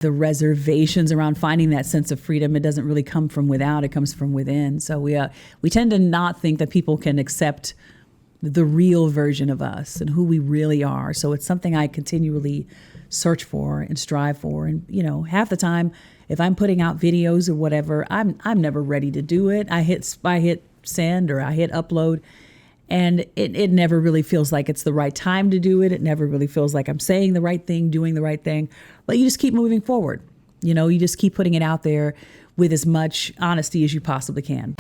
the reservations around finding that sense of freedom. It doesn't really come from without, it comes from within. So we tend to not think that people can accept the real version of us and who we really are. So it's something I continually search for and strive for. And, half the time, if I'm putting out videos or whatever, I'm never ready to do it. I hit send or I hit upload, and it never really feels like it's the right time to do it. It never really feels like I'm saying the right thing, doing the right thing. But you just keep moving forward. You just keep putting it out there with as much honesty as you possibly can.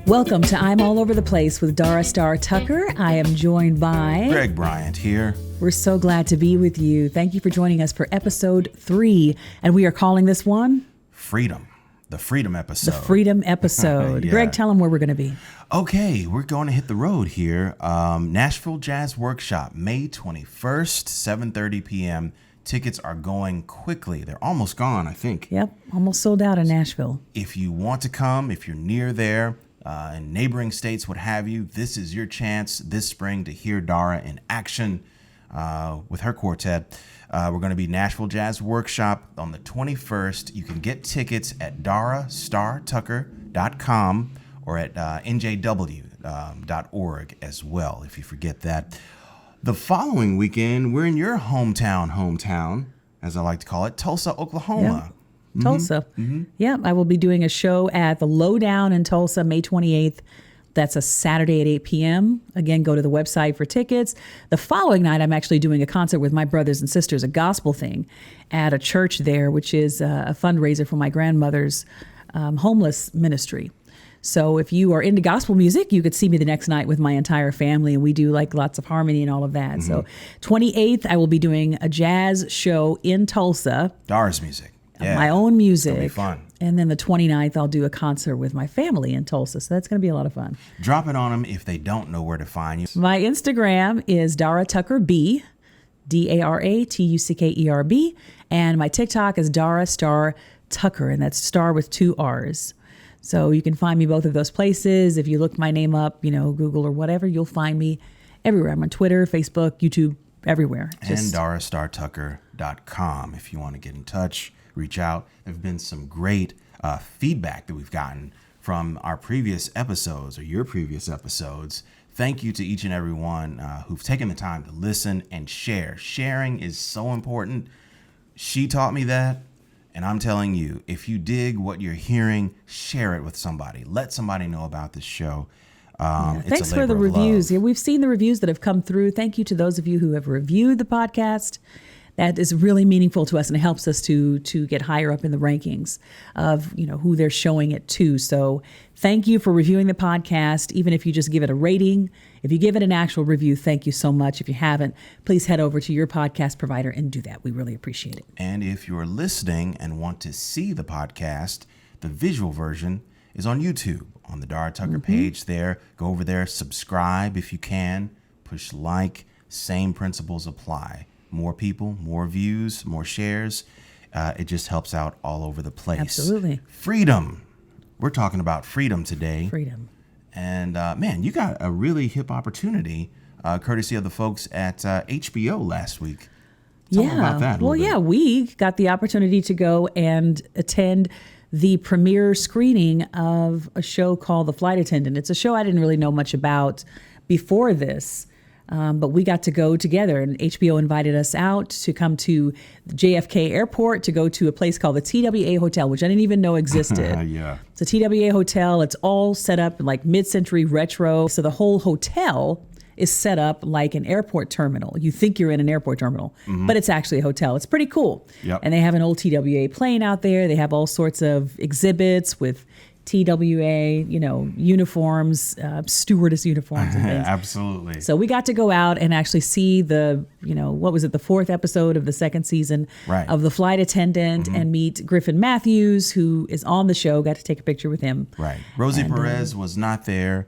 Welcome to I'm All Over the Place with Dara Starr Tucker. I am joined by Bryant here. We're so glad to be with you. Thank you for joining us for episode 3. And we are calling this one Freedom. The Freedom episode. The Freedom episode. Yeah. Greg, tell them where we're going to be. Okay, we're going to hit the road here. Nashville Jazz Workshop, May 21st, 7:30 p.m. Tickets are going quickly. They're almost gone, I think. Yep, almost sold out in Nashville. If you want to come, if you're near there, in neighboring states, what have you, this is your chance this spring to hear Dara in action with her quartet. We're going to be Nashville Jazz Workshop on the 21st. You can get tickets at darastartucker.com or at njw.org as well, if you forget that. The following weekend, we're in your hometown, as I like to call it, Tulsa, Oklahoma. Yeah. Tulsa. Mm-hmm. Yeah, I will be doing a show at the Lowdown in Tulsa, May 28th. That's a Saturday at 8 p.m. Again, go to the website for tickets. The following night, I'm actually doing a concert with my brothers and sisters, a gospel thing, at a church there, which is a fundraiser for my grandmother's homeless ministry. So if you are into gospel music, you could see me the next night with my entire family, and we do like lots of harmony and all of that. Mm-hmm. So 28th, I will be doing a jazz show in Tulsa. Dara's music. Yeah. My own music. It's going to be fun. And then the 29th, I'll do a concert with my family in Tulsa. So that's going to be a lot of fun. Drop it on them if they don't know where to find you. My Instagram is Dara Tucker B, DARATUCKERB. And my TikTok is Dara Starr Tucker, and that's Star with 2 R's. So you can find me both of those places. If you look my name up, Google or whatever, you'll find me everywhere. I'm on Twitter, Facebook, YouTube, everywhere. And darastartucker.com if you want to get in touch. Reach out. There have been some great feedback that we've gotten from our previous episodes or your previous episodes. Thank you to each and every one who've taken the time to listen and share. Sharing is so important. She taught me that, and I'm telling you, if you dig what you're hearing, share it with somebody. Let somebody know about this show. Thanks for the reviews. Yeah, we've seen the reviews that have come through. Thank you to those of you who have reviewed the podcast. That is really meaningful to us, and it helps us to get higher up in the rankings of who they're showing it to. So thank you for reviewing the podcast. Even if you just give it a rating, if you give it an actual review, thank you so much. If you haven't, please head over to your podcast provider and do that. We really appreciate it. And if you're listening and want to see the podcast, the visual version is on YouTube on the Dara Tucker page there. Go over there, subscribe if you can, push like, same principles apply. More people, more views, more shares. It just helps out all over the place. Absolutely. Freedom. We're talking about freedom today. Freedom. And man, you got a really hip opportunity, courtesy of the folks at HBO last week. Tell me about that. Well, yeah, we got the opportunity to go and attend the premiere screening of a show called The Flight Attendant. It's a show I didn't really know much about before this. But we got to go together, and HBO invited us out to come to JFK Airport to go to a place called the TWA Hotel, which I didn't even know existed. Yeah. It's a TWA hotel. It's all set up like mid-century retro. So the whole hotel is set up like an airport terminal. You think you're in an airport terminal, but it's actually a hotel. It's pretty cool. Yep. And they have an old TWA plane out there. They have all sorts of exhibits with TWA, uniforms, stewardess uniforms and things. Absolutely. So we got to go out and actually see the, what was it, the 4th episode of the 2nd season of The Flight Attendant and meet Griffin Matthews, who is on the show. Got to take a picture with him. Right. Rosie Perez was not there,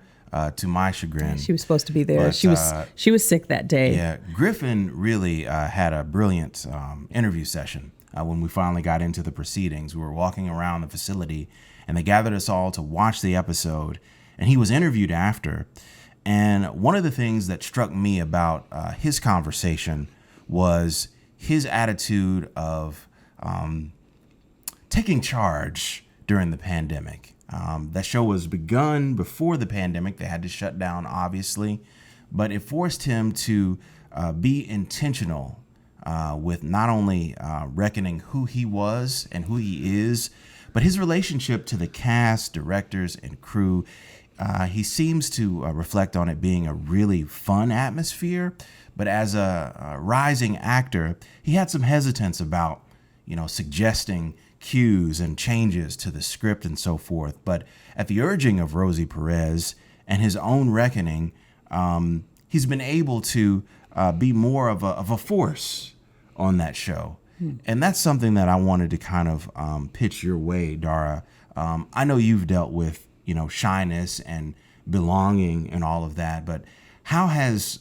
to my chagrin. She was supposed to be there. But, she was sick that day. Yeah. Griffin really had a brilliant interview session when we finally got into the proceedings. We were walking around the facility, and they gathered us all to watch the episode, and he was interviewed after. And one of the things that struck me about his conversation was his attitude of taking charge during the pandemic. That show was begun before the pandemic. They had to shut down, obviously, but it forced him to be intentional with not only reckoning who he was and who he is, but his relationship to the cast, directors, and crew. He seems to reflect on it being a really fun atmosphere, but as a rising actor, he had some hesitance about, suggesting cues and changes to the script and so forth. But at the urging of Rosie Perez and his own reckoning, he's been able to be more of a force on that show. And that's something that I wanted to kind of pitch your way, Dara. I know you've dealt with, shyness and belonging and all of that, but how has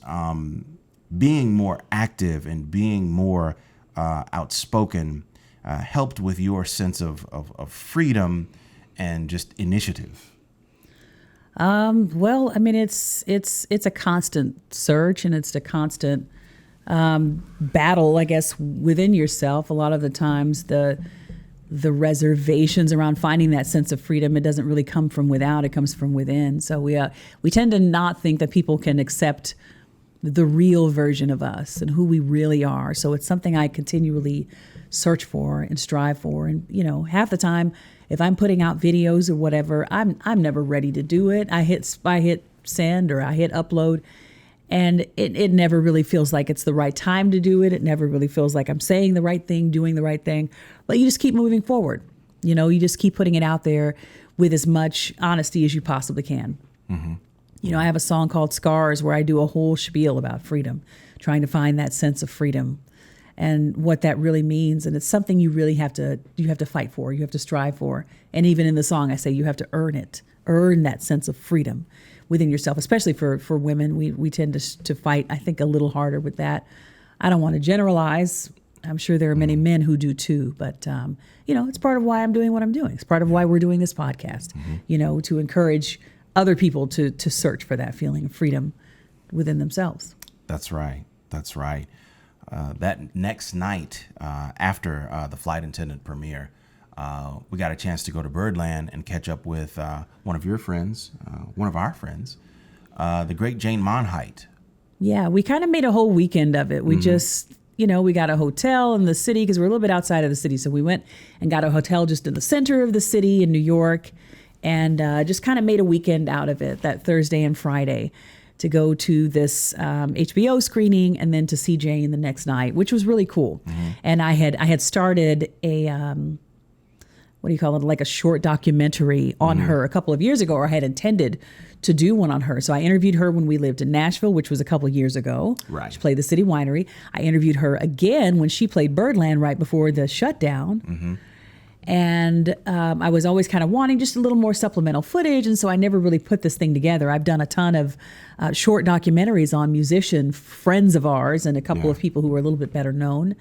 being more active and being more outspoken helped with your sense of freedom and just initiative? Well, I mean, it's a constant search, and it's a constant battle, I guess, within yourself. A lot of the times, the reservations around finding that sense of freedom, it doesn't really come from without; it comes from within. So we tend to not think that people can accept the real version of us and who we really are. So it's something I continually search for and strive for. And half the time, if I'm putting out videos or whatever, I'm never ready to do it. I hit send or I hit upload, and it never really feels like it's the right time to do it. It never really feels like I'm saying the right thing, doing the right thing. But you just keep moving forward. You just keep putting it out there with as much honesty as you possibly can. Mm-hmm. I have a song called Scars where I do a whole spiel about freedom, trying to find that sense of freedom and what that really means. And it's something you really have to fight for, you have to strive for. And even in the song, I say you have to earn that sense of freedom within yourself, especially for women. We tend to fight, I think, a little harder with that. I don't want to generalize. I'm sure there are many men who do too, but it's part of why I'm doing what I'm doing. It's part of why we're doing this podcast, to encourage other people to search for that feeling of freedom within themselves. That's right. That next night after the Flight Attendant premiere, we got a chance to go to Birdland and catch up with one of your friends, one of our friends, the great Jane Monheit. Yeah, we kind of made a whole weekend of it. We just, we got a hotel in the city because we're a little bit outside of the city. So we went and got a hotel just in the center of the city in New York, and just kind of made a weekend out of it that Thursday and Friday to go to this HBO screening and then to see Jane the next night, which was really cool. Mm-hmm. And I had started a, like a short documentary on her a couple of years ago, or I had intended to do one on her. So I interviewed her when we lived in Nashville, which was a couple of years ago. Right. She played the City Winery. I interviewed her again when she played Birdland right before the shutdown. Mm-hmm. And I was always kind of wanting just a little more supplemental footage. And so I never really put this thing together. I've done a ton of short documentaries on musician friends of ours and a couple of people who are a little bit better known.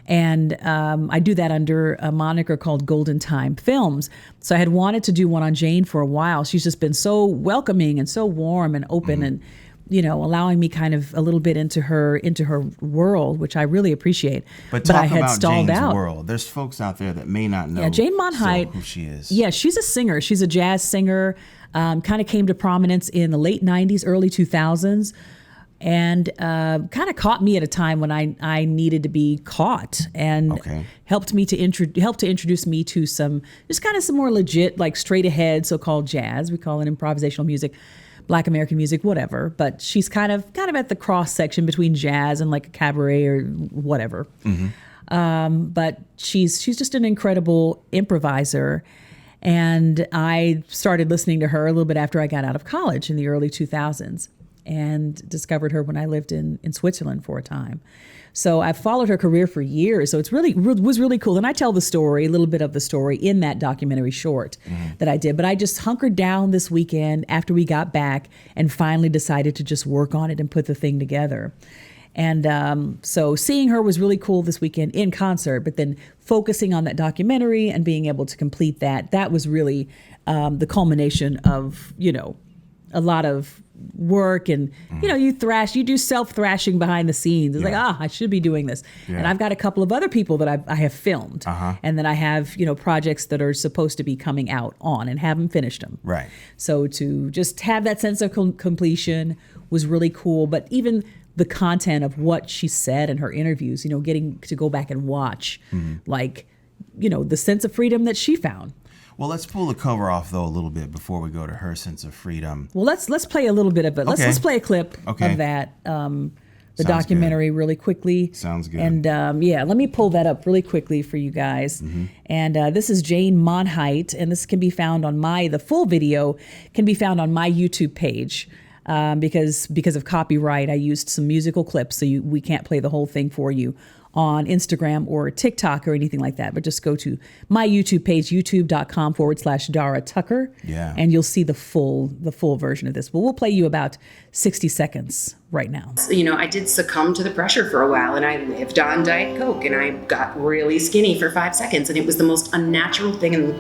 And I do that under a moniker called Golden Time Films. So I had wanted to do one on Jane for a while. She's just been so welcoming and so warm and open and, allowing me kind of a little bit into her world, which I really appreciate. But talk I had about stalled Jane's out. world. There's folks out there that may not know Jane Monheit, who she is. Yeah, she's a singer. She's a jazz singer. Kind of came to prominence in the late 90s, early 2000s. And kind of caught me at a time when I needed to be caught, and helped to introduce me to some more legit, like straight ahead so-called jazz. We call it improvisational music, Black American music, whatever. But she's kind of at the cross section between jazz and like a cabaret or whatever. Mm-hmm. But she's just an incredible improviser. And I started listening to her a little bit after I got out of college in the early 2000s. And discovered her when I lived in Switzerland for a time. So I've followed her career for years. So it's was really cool. And I tell the story, a little bit of the story in that documentary short that I did. But I just hunkered down this weekend after we got back and finally decided to just work on it and put the thing together. And so seeing her was really cool this weekend in concert, but then focusing on that documentary and being able to complete that was really the culmination of, a lot of work and, you do self-thrashing behind the scenes. It's like, I should be doing this. Yeah. And I've got a couple of other people that I have filmed. And then I have, projects that are supposed to be coming out on and haven't finished them. Right. So to just have that sense of completion was really cool. But even the content of what she said in her interviews, getting to go back and watch, the sense of freedom that she found. Well, let's pull the cover off, though, a little bit before we go to her sense of freedom. Well, let's play a little bit of it. Okay. Let's play a clip of that, the Sounds documentary good. Really quickly. Sounds good. And let me pull that up really quickly for you guys. And this is Jane Monheit, and this can be found on the full video can be found on my YouTube page. Because of copyright, I used some musical clips, so we can't play the whole thing for you on Instagram or TikTok or anything like that. But just go to my YouTube page, youtube.com/Dara Tucker, and you'll see the full version of this. But we'll play you about 60 seconds right now. I did succumb to the pressure for a while, and I lived on Diet Coke, and I got really skinny for 5 seconds, and it was the most unnatural thing in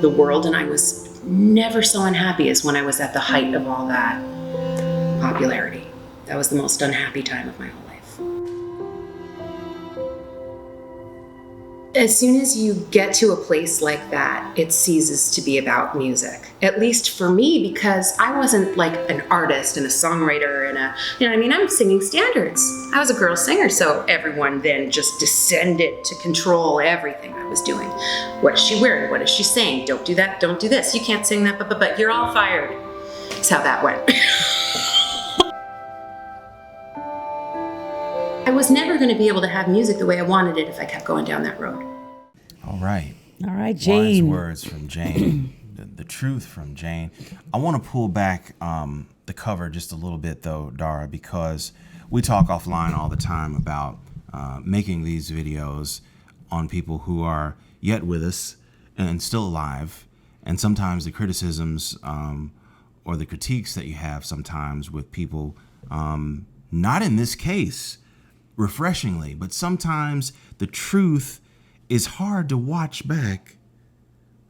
the world, and I was never so unhappy as when I was at the height of all that popularity. That was the most unhappy time of my whole life. As soon as you get to a place like that, it ceases to be about music. At least for me, because I wasn't like an artist and a songwriter and I'm singing standards. I was a girl singer, so everyone then just descended to control everything I was doing. What is she wearing? What is she saying? Don't do that, don't do this. You can't sing that, but you're all fired. That's how that went. I was never going to be able to have music the way I wanted it if I kept going down that road. All right, Jane. Wise words from Jane. the truth from Jane. I want to pull back the cover just a little bit, though, Dara, because we talk offline all the time about making these videos on people who are yet with us and still alive. And sometimes the criticisms or the critiques that you have sometimes with people, not in this case, refreshingly, but sometimes the truth is hard to watch back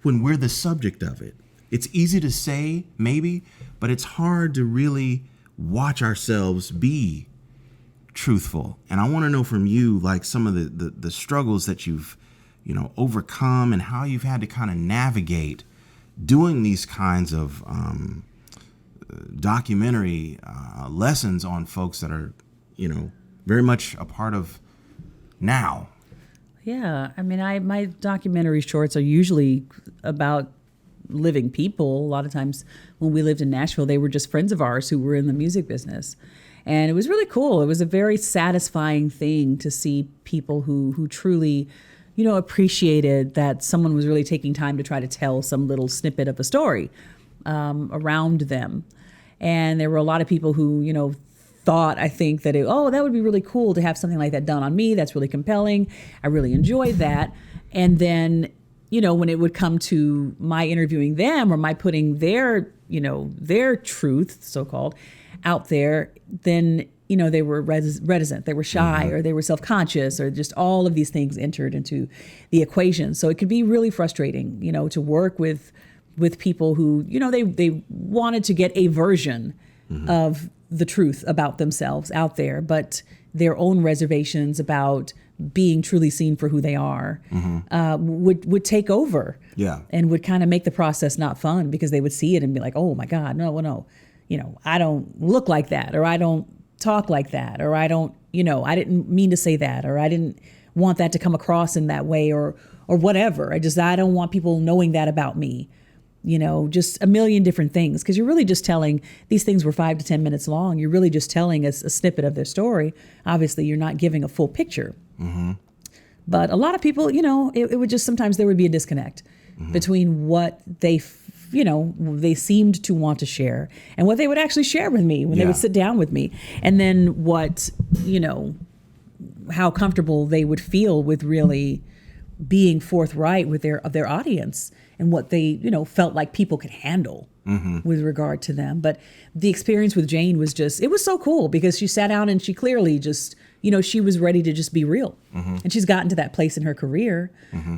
when we're the subject of it. It's easy to say, maybe, but it's hard to really watch ourselves be truthful. And I want to know from you, like, some of the struggles that you've, overcome and how you've had to kind of navigate doing these kinds of documentary lessons on folks that are, very much a part of now. Yeah, my documentary shorts are usually about living people. A lot of times when we lived in Nashville, they were just friends of ours who were in the music business. And it was really cool. It was a very satisfying thing to see people who truly, appreciated that someone was really taking time to try to tell some little snippet of a story around them. And there were a lot of people who, thought, I think, that that would be really cool to have something like that done on me. That's really compelling. I really enjoyed that. And then, when it would come to my interviewing them or my putting their truth, so-called, out there, then, they were reticent, they were shy, or they were self-conscious, or just all of these things entered into the equation. So it could be really frustrating, to work with people who, they wanted to get a version of the truth about themselves out there, but their own reservations about being truly seen for who they are would take over, and would kind of make the process not fun, because they would see it and be like, oh my God, no, I don't look like that, or I don't talk like that, or I don't, I didn't mean to say that, or I didn't want that to come across in that way, or whatever. I don't want people knowing that about me. Just a million different things, because you're really just telling, these things were 5 to 10 minutes long. You're really just telling a snippet of their story. Obviously, you're not giving a full picture. But a lot of people, it would just, sometimes there would be a disconnect between what they seemed to want to share and what they would actually share with me when they would sit down with me. And then what, how comfortable they would feel with really being forthright with their audience and what they, felt like people could handle with regard to them. But the experience with Jane was just, it was so cool, because she sat down and she clearly just, she was ready to just be real. And she's gotten to that place in her career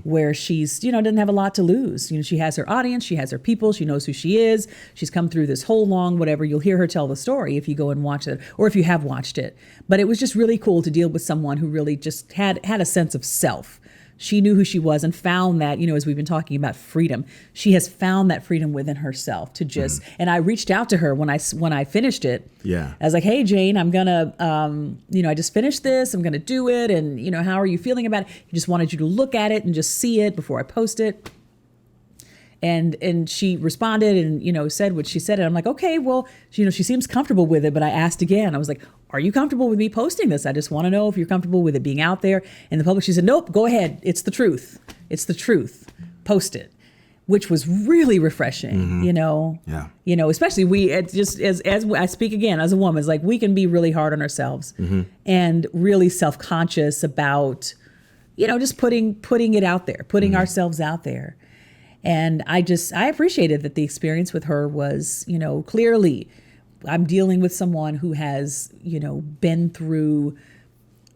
where she's, doesn't have a lot to lose. She has her audience, she has her people, she knows who she is. She's come through this whole long whatever. You'll hear her tell the story if you go and watch it, or if you have watched it. But it was just really cool to deal with someone who really just had a sense of self. She knew who she was and found that, as we've been talking about freedom, she has found that freedom within herself to just, and I reached out to her when I finished it. Yeah. I was like, hey, Jane, I'm going to, I just finished this. I'm going to do it. And, how are you feeling about it? I just wanted you to look at it and just see it before I post it. And she responded and, said what she said. And I'm like, okay, well, she seems comfortable with it. But I asked again, I was like, are you comfortable with me posting this? I just want to know if you're comfortable with it being out there in the public. She said, nope, go ahead. It's the truth. It's the truth. Post it, which was really refreshing, Yeah. Especially just as I speak again, as a woman, it's like we can be really hard on ourselves and really self-conscious about, just putting it out there, putting ourselves out there. And I appreciated that the experience with her was, clearly I'm dealing with someone who has, been through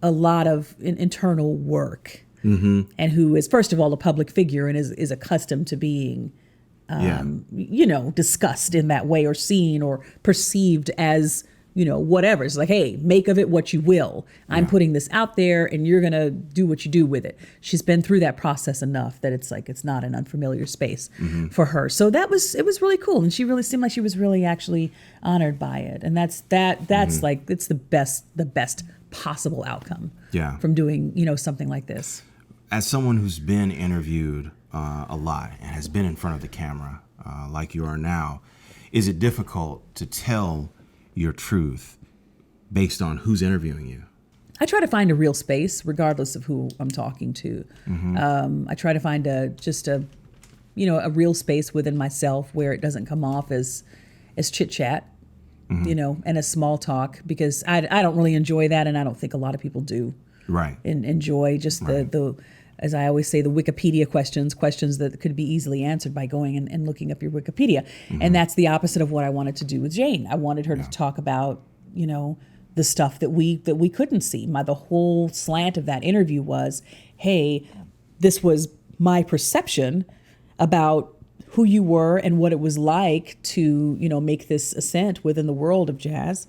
a lot of internal work and who is, first of all, a public figure and is accustomed to being, discussed in that way or seen or perceived as, whatever. It's like, hey, make of it what you will. I'm putting this out there and you're going to do what you do with it. She's been through that process enough that it's like, it's not an unfamiliar space for her. So it was really cool. And she really seemed like she was really actually honored by it. And that's like, it's the best possible outcome from doing, something like this. As someone who's been interviewed a lot and has been in front of the camera like you are now, is it difficult to tell your truth based on who's interviewing you? I try to find a real space, regardless of who I'm talking to. I try to find a real space within myself where it doesn't come off as chit chat, and as small talk, because I don't really enjoy that, and I don't think a lot of people do. Right. And enjoy just the as I always say, the Wikipedia questions that could be easily answered by going and looking up your Wikipedia. And that's the opposite of what I wanted to do with Jane. I wanted her to talk about, the stuff that we couldn't see. The whole slant of that interview was, hey, this was my perception about who you were and what it was like to, make this ascent within the world of jazz.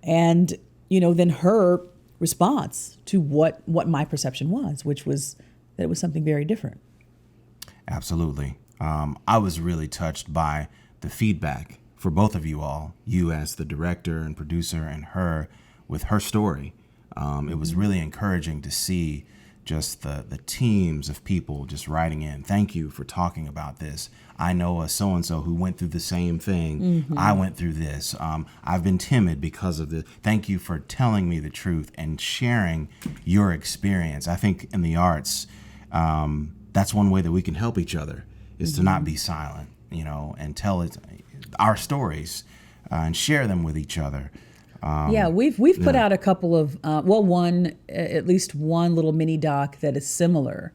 And, then her response to what my perception was, which was that it was something very different. Absolutely. I was really touched by the feedback for both of you all, you as the director and producer and her with her story. It was really encouraging to see just the teams of people just writing in. Thank you for talking about this. I know a so-and-so who went through the same thing. I went through this. I've been timid because of this. Thank you for telling me the truth and sharing your experience. I think in the arts, that's one way that we can help each other is to not be silent, and tell our stories and share them with each other. We've put out a couple of at least one little mini doc that is similar.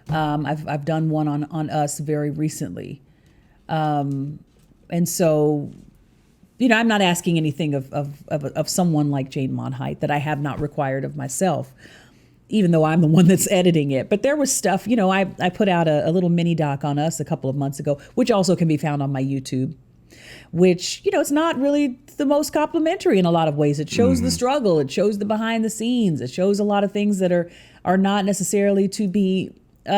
I've done one on us very recently, and so I'm not asking anything of someone like Jane Monheit that I have not required of myself, even though I'm the one that's editing it. But there was stuff, I put out a little mini doc on us a couple of months ago, which also can be found on my YouTube, which, it's not really the most complimentary in a lot of ways. It shows the struggle. It shows the behind the scenes. It shows a lot of things that are not necessarily to be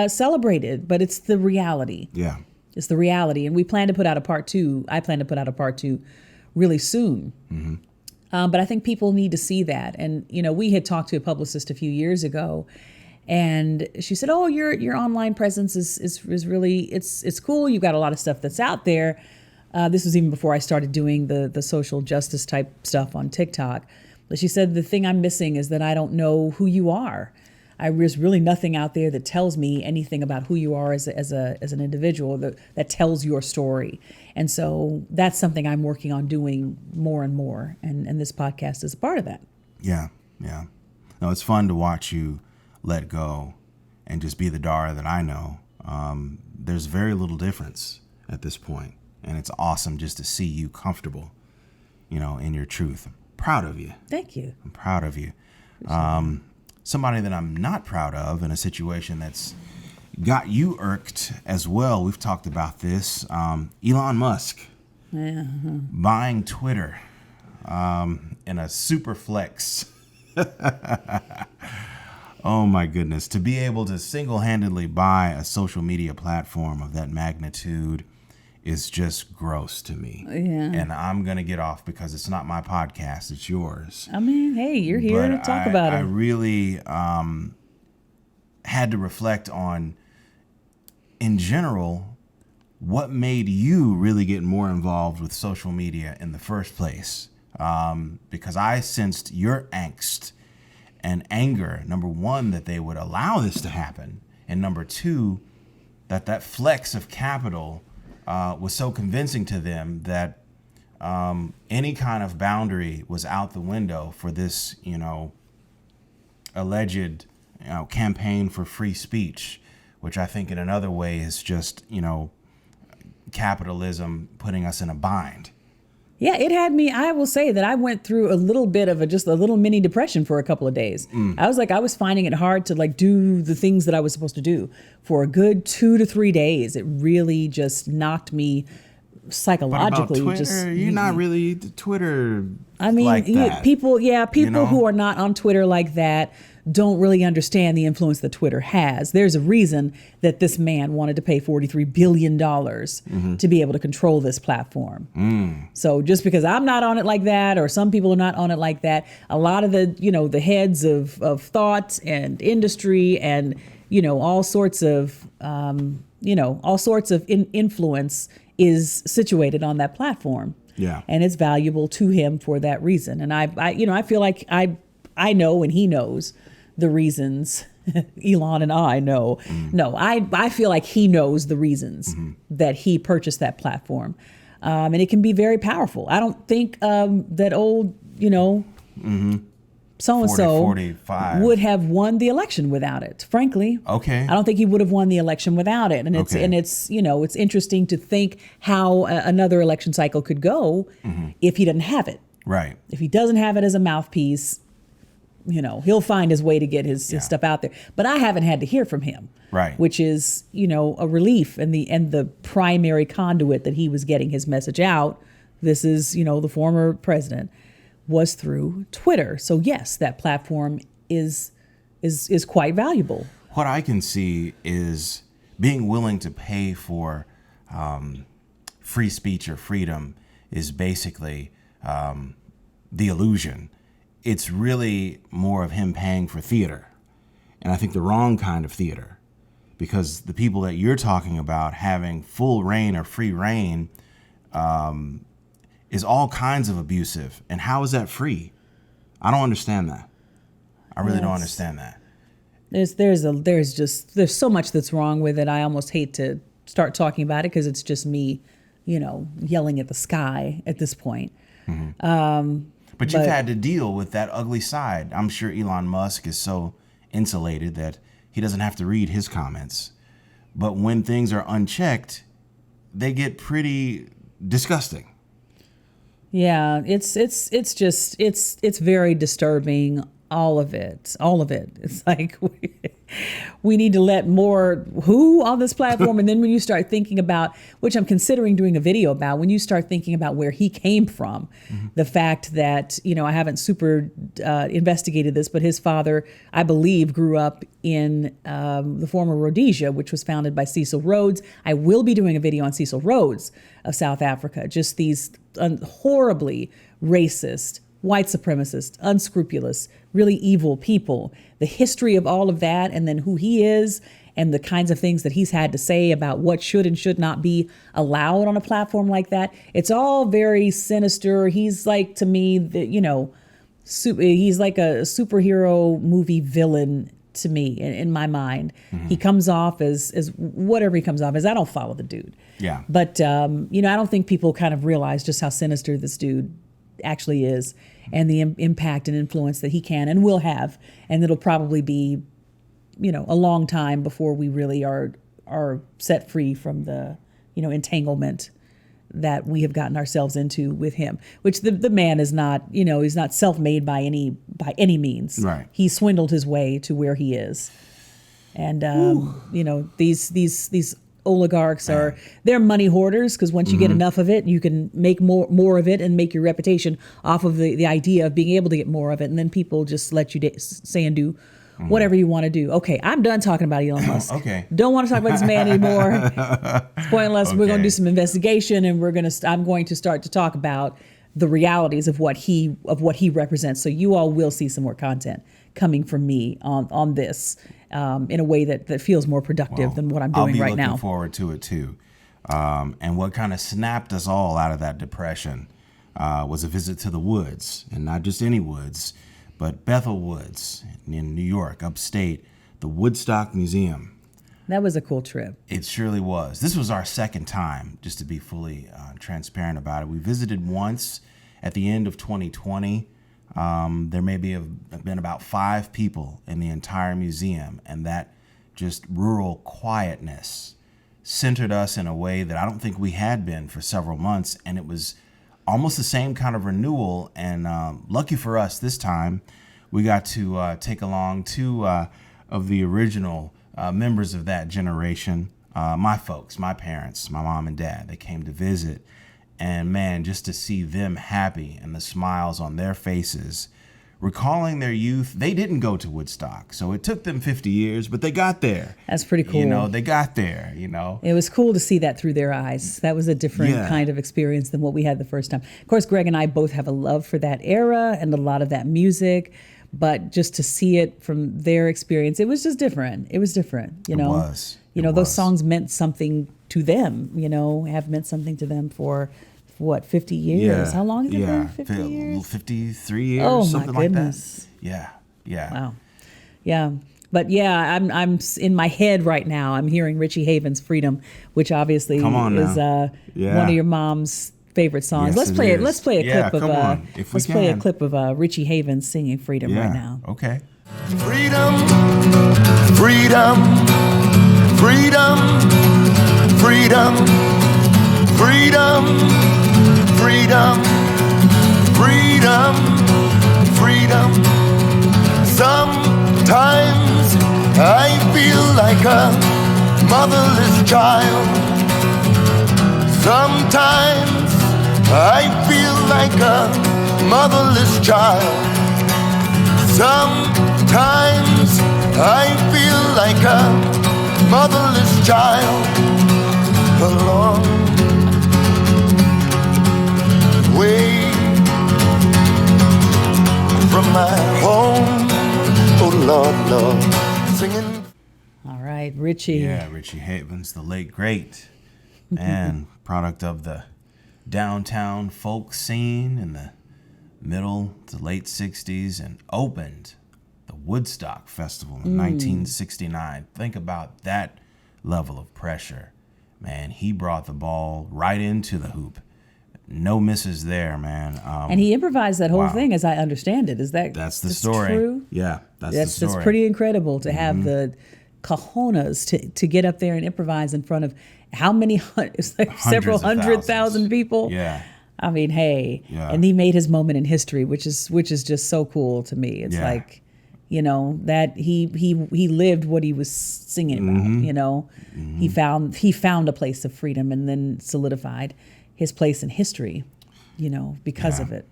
celebrated, but it's the reality. Yeah. It's the reality. And we plan to put out a part 2. I plan to put out a part 2 really soon. But I think people need to see that. And, we had talked to a publicist a few years ago, and she said, oh, your online presence is really, it's cool. You've got a lot of stuff that's out there. This was even before I started doing the social justice type stuff on TikTok. But she said, the thing I'm missing is that I don't know who you are. There's really nothing out there that tells me anything about who you are as an individual that tells your story. And so that's something I'm working on doing more and more. And this podcast is a part of that. Yeah. No, it's fun to watch you let go and just be the Dara that I know. There's very little difference at this point. And it's awesome just to see you comfortable, in your truth. I'm proud of you. Thank you. I'm proud of you. Somebody that I'm not proud of in a situation that's got you irked as well. We've talked about this. Elon Musk buying Twitter in a super flex. Oh my goodness. To be able to single-handedly buy a social media platform of that magnitude is just gross to me. Yeah. And I'm going to get off because it's not my podcast, it's yours. I mean, hey, you're here to talk about it. I really had to reflect on, in general, what made you really get more involved with social media in the first place. Because I sensed your angst and anger, number one, that they would allow this to happen. And number two, that flex of capital was so convincing to them that any kind of boundary was out the window for this, alleged, campaign for free speech, which I think in another way is just, capitalism putting us in a bind. Yeah, it had me. I will say that I went through a little bit of just a little mini depression for a couple of days. I was finding it hard to do the things that I was supposed to do for a good 2 to 3 days. It really just knocked me psychologically. But about Twitter, you're not really Twitter. I mean, like that. people who are not on Twitter like that don't really understand the influence that Twitter has. There's a reason that this man wanted to pay $43 billion to be able to control this platform. So just because I'm not on it like that, or some people are not on it like that, a lot of the, the heads of thought and industry and, all sorts of influence is situated on that platform. Yeah. And it's valuable to him for that reason. And I feel like I know, and he knows the reasons. Elon and I know. No, I feel like he knows the reasons that he purchased that platform. And it can be very powerful. I don't think that old, so-and-so 45 would have won the election without it, frankly. Okay. I don't think he would have won the election without it. And it's it's interesting to think how another election cycle could go if he doesn't have it. Right. If he doesn't have it as a mouthpiece, he'll find his way to get his stuff out there. But I haven't had to hear from him. Right. Which is, a relief, and the primary conduit that he was getting his message out. This is, the former president, was through Twitter. So yes, that platform is quite valuable. What I can see is being willing to pay for free speech or freedom is basically the illusion. It's really more of him paying for theater. And I think the wrong kind of theater, because the people that you're talking about having full reign or free reign is all kinds of abusive. And how is that free? I don't understand that. I really don't understand that. There's so much that's wrong with it. I almost hate to start talking about it because it's just me, yelling at the sky at this point. But you've had to deal with that ugly side. I'm sure Elon Musk is so insulated that he doesn't have to read his comments. But when things are unchecked, they get pretty disgusting. Yeah, it's very disturbing. All of it. It's like we need to let more who on this platform. And then when you start thinking about, which I'm considering doing a video about, when you start thinking about where he came from, the fact that, I haven't super investigated this, but his father, I believe, grew up in the former Rhodesia, which was founded by Cecil Rhodes. I will be doing a video on Cecil Rhodes of South Africa. Just these horribly racist, white supremacist, unscrupulous, really evil people, the history of all of that, and then who he is and the kinds of things that he's had to say about what should and should not be allowed on a platform like that. It's all very sinister. He's like, to me, he's like a superhero movie villain to me in my mind. He comes off as whatever he comes off as. I don't follow the dude. Yeah. But, I don't think people kind of realize just how sinister this dude actually is, and the impact and influence that he can and will have. And it'll probably be, a long time before we really are set free from the, entanglement that we have gotten ourselves into with him, which the man is not, he's not self-made by any means. Right. He swindled his way to where he is. And, these oligarchs they're money hoarders, because once you get enough of it, you can make more of it and make your reputation off of the idea of being able to get more of it. And then people just let you say and do whatever you want to do. Okay, I'm done talking about Elon Musk. Okay. Don't want to talk about this man anymore. It's pointless. Okay. We're going to do some investigation, and I'm going to start to talk about the realities of what he represents. So you all will see some more content coming from me on this in a way that feels more productive than what I'm doing right now. I'll be looking forward to it too. And what kind of snapped us all out of that depression was a visit to the woods, and not just any woods, but Bethel Woods in New York, upstate, the Woodstock Museum. That was a cool trip. It surely was. This was our second time, just to be fully transparent about it. We visited once at the end of 2020. There have been about 5 people in the entire museum, and that just rural quietness centered us in a way that I don't think we had been for several months, and it was almost the same kind of renewal. And lucky for us this time, we got to take along 2 of the original members of that generation, my folks, my parents, my mom and dad. They came to visit. And man, just to see them happy and the smiles on their faces, recalling their youth. They didn't go to Woodstock, so it took them 50 years, but they got there. That's pretty cool. They got there, It was cool to see that through their eyes. That was a different kind of experience than what we had the first time. Of course, Greg and I both have a love for that era and a lot of that music, but just to see it from their experience, it was just different. It was different, It was. Those songs meant something to them, have meant something to them for what, 50 years? Yeah. How long has it been? 50 years? 53 years, oh, something my goodness. like that. Yeah. Wow. Yeah. But yeah, I'm in my head right now. I'm hearing Richie Havens' "Freedom," which obviously is one of your mom's favorite songs. Yes, let's play it. Let's play a clip of clip of Richie Havens singing "Freedom" right now. Okay. Freedom, freedom, freedom, freedom, freedom, freedom, freedom, freedom. Sometimes I feel like a motherless child. Sometimes I feel like a motherless child. Sometimes I feel like a motherless child. Along way from my home. Oh Lord, Lord, singing. All right, Richie. Yeah, Richie Havens, the late great man, product of the downtown folk scene in the middle to late 60s, and opened the Woodstock Festival in 1969. Think about that level of pressure. Man, he brought the ball right into the hoop. No misses there, man. And he improvised that whole thing, as I understand it. That's the story. True? Yeah, that's the story. That's pretty incredible to have the cojones to get up there and improvise in front of how many? It's like several 100,000 people. Yeah. I mean, hey, and he made his moment in history, which is just so cool to me. It's like, that he lived what he was singing about. He found a place of freedom and then solidified his place in history, because of it,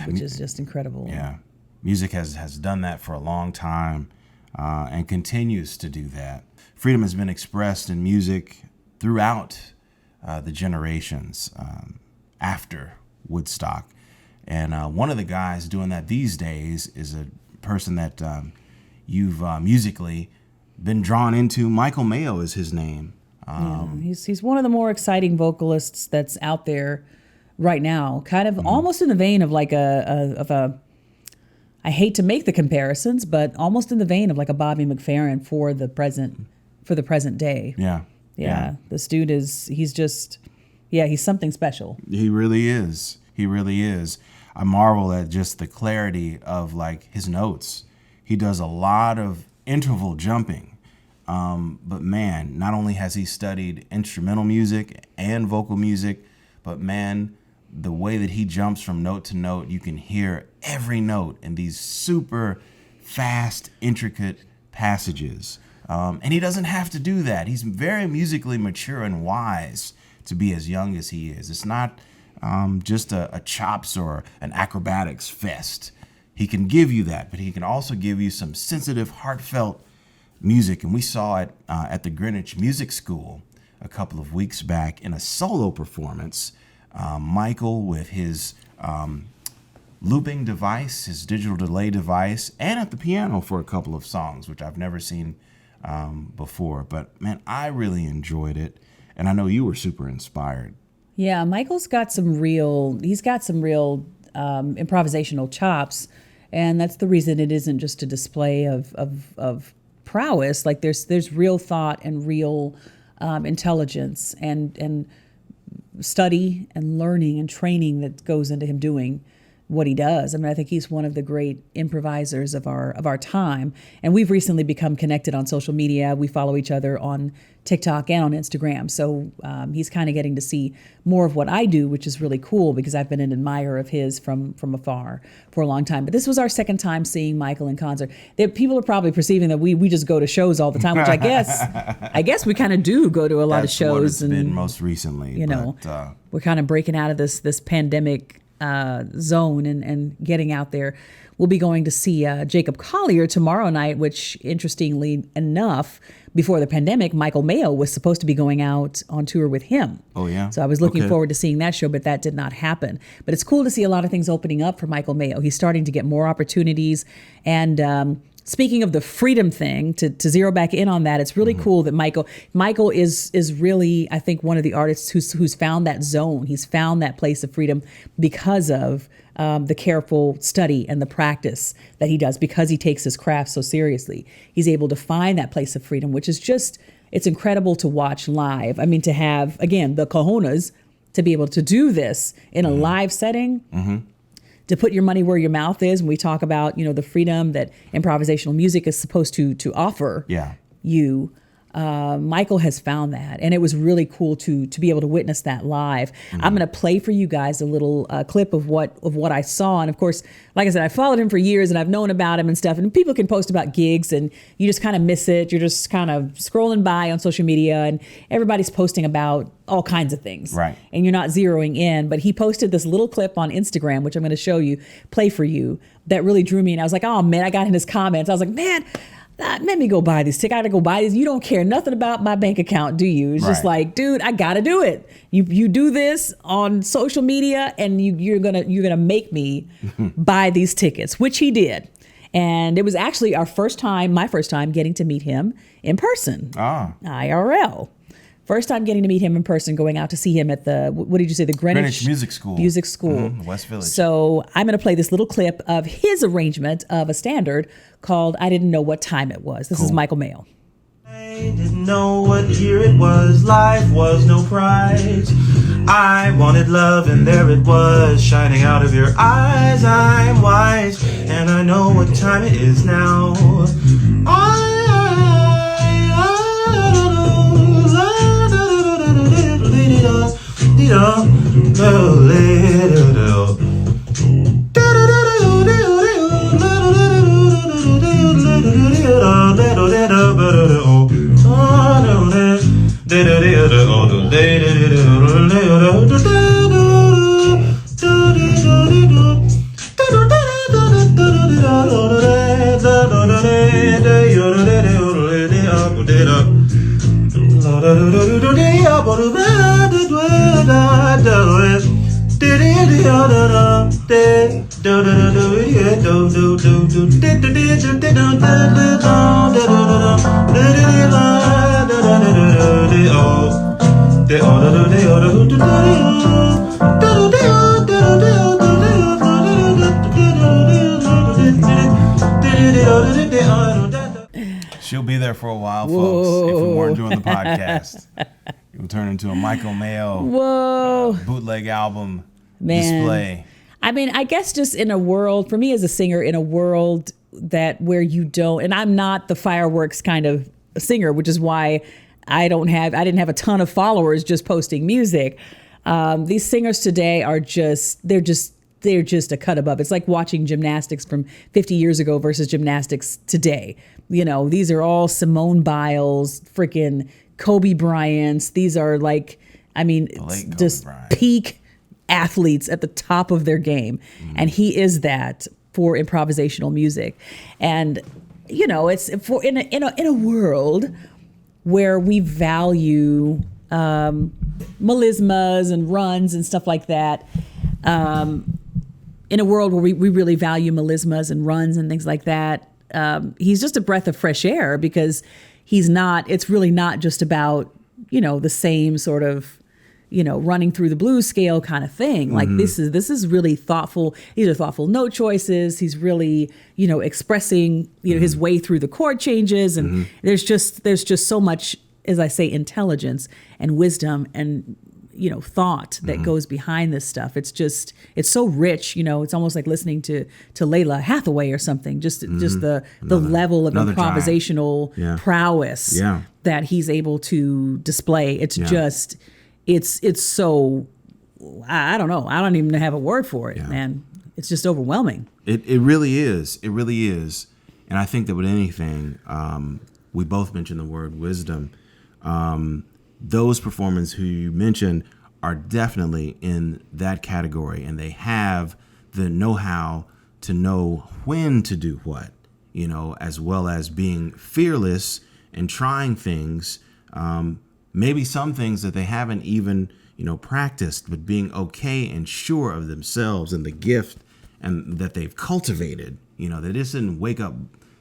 which is just incredible. Yeah, music has done that for a long time, and continues to do that. Freedom has been expressed in music throughout the generations after Woodstock. And one of the guys doing that these days is a person that you've musically been drawn into. Michael Mayo is his name. He's one of the more exciting vocalists that's out there right now, kind of almost in the vein of like a I hate to make the comparisons, but almost in the vein of like a Bobby McFerrin for the present day. Yeah. This dude he's something special. He really is. I marvel at just the clarity of like his notes. He does a lot of interval jumping. But man, not only has he studied instrumental music and vocal music, but man, the way that he jumps from note to note, you can hear every note in these super fast, intricate passages. And he doesn't have to do that. He's very musically mature and wise to be as young as he is. It's not just a chops or an acrobatics fest. He can give you that, but he can also give you some sensitive, heartfelt music. And we saw it at the Greenwich Music School a couple of weeks back in a solo performance. Michael with his looping device, his digital delay device, and at the piano for a couple of songs, which I've never seen before. But man, I really enjoyed it. And I know you were super inspired. Yeah, Michael's got some real improvisational chops. And that's the reason it isn't just a display of prowess. Like there's real thought and real intelligence and study and learning and training that goes into him doing what he does. I mean, I think he's one of the great improvisers of our time. And we've recently become connected on social media. We follow each other on TikTok and on Instagram. So he's kind of getting to see more of what I do, which is really cool because I've been an admirer of his from afar for a long time. But this was our second time seeing Michael in concert. People are probably perceiving that we just go to shows all the time, which I guess we kind of do go to a lot of shows. What it's been most recently. You know, we're kind of breaking out of this pandemic zone and getting out there. We'll be going to see Jacob Collier tomorrow night, which interestingly enough, before the pandemic, Michael Mayo was supposed to be going out on tour with him. Oh, yeah. So I was looking forward to seeing that show, but that did not happen. But it's cool to see a lot of things opening up for Michael Mayo. He's starting to get more opportunities. And speaking of the freedom thing, to zero back in on that, it's really cool that Michael is really, I think, one of the artists who's found that zone. He's found that place of freedom because of the careful study and the practice that he does, because he takes his craft so seriously. He's able to find that place of freedom, which is just, it's incredible to watch live. I mean, to have, again, the cojones to be able to do this in a live setting, to put your money where your mouth is. When we talk about, the freedom that improvisational music is supposed to offer you, Michael has found that, and it was really cool to be able to witness that live. I'm going to play for you guys a little clip of what I saw, and of course, like I said, I followed him for years, and I've known about him and stuff. And people can post about gigs, and you just kind of miss it. You're just kind of scrolling by on social media, and everybody's posting about all kinds of things, right? And you're not zeroing in. But he posted this little clip on Instagram, which I'm going to show you, play for you, that really drew me. And I was like, oh man, I got in his comments. I was like, man, let me go buy these tickets. I gotta go buy these. You don't care nothing about my bank account, do you? It's just like, dude, I gotta do it. You do this on social media, and you're gonna make me buy these tickets, which he did. And it was actually my first time getting to meet him in person, IRL. First time getting to meet him in person, going out to see him at the, what did you say, the Greenwich Music School. West Village. So I'm going to play this little clip of his arrangement of a standard called I Didn't Know What Time It Was. This is Michael Mayo. I didn't know what year it was, life was no prize. I wanted love and there it was, shining out of your eyes. I'm wise and I know what time it is now. She'll be there for a while, folks. If we weren't doing the podcast, it would turn into a Michael Mayo bootleg album display. I mean, I guess just in a world, for me as a singer, in a world where you don't, and I'm not the fireworks kind of singer, which is why I didn't have a ton of followers just posting music. These singers today are they're just a cut above. It's like watching gymnastics from 50 years ago versus gymnastics today. You know, these are all Simone Biles, freaking Kobe Bryants. These are like, I mean, it's just peak athletes at the top of their game. And he is that for improvisational music. And, you know, it's for in a world where we value melismas and runs and stuff like that. In a world where we really value melismas and runs and things like that, he's just a breath of fresh air because it's really not just about, you know, the same sort of, you know, running through the blues scale kind of thing. Like this is really thoughtful. These are thoughtful note choices. He's really, you know, expressing, you know, his way through the chord changes. And there's just so much, as I say, intelligence and wisdom and, you know, thought that goes behind this stuff. It's so rich, you know, it's almost like listening to Layla Hathaway or something, just the level of improvisational prowess that he's able to display. It's just, it's so, I don't know. I don't even have a word for it, man. It's just overwhelming. It really is. It really is. And I think that with anything, we both mentioned the word wisdom. Those performers who you mentioned are definitely in that category, and they have the know-how to know when to do what, you know, as well as being fearless and trying things, maybe some things that they haven't even, you know, practiced, but being okay and sure of themselves and the gift and that they've cultivated, you know, they just didn't wake up,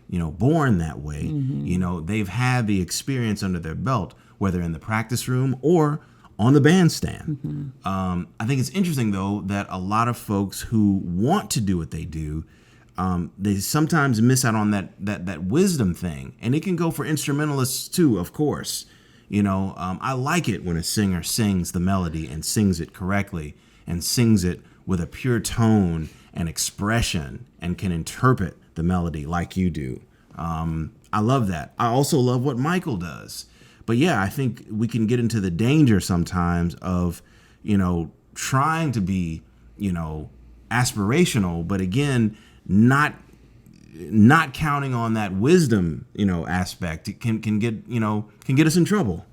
you know, born that way. You know, they've had the experience under their belt, whether in the practice room or on the bandstand. I think it's interesting, though, that a lot of folks who want to do what they do, they sometimes miss out on that wisdom thing. And it can go for instrumentalists, too, of course. You know, I like it when a singer sings the melody and sings it correctly and sings it with a pure tone and expression and can interpret the melody like you do. I love that. I also love what Michael does. But yeah, I think we can get into the danger sometimes of, you know, trying to be, you know, aspirational, but again, not counting on that wisdom, you know, aspect. It can get us in trouble.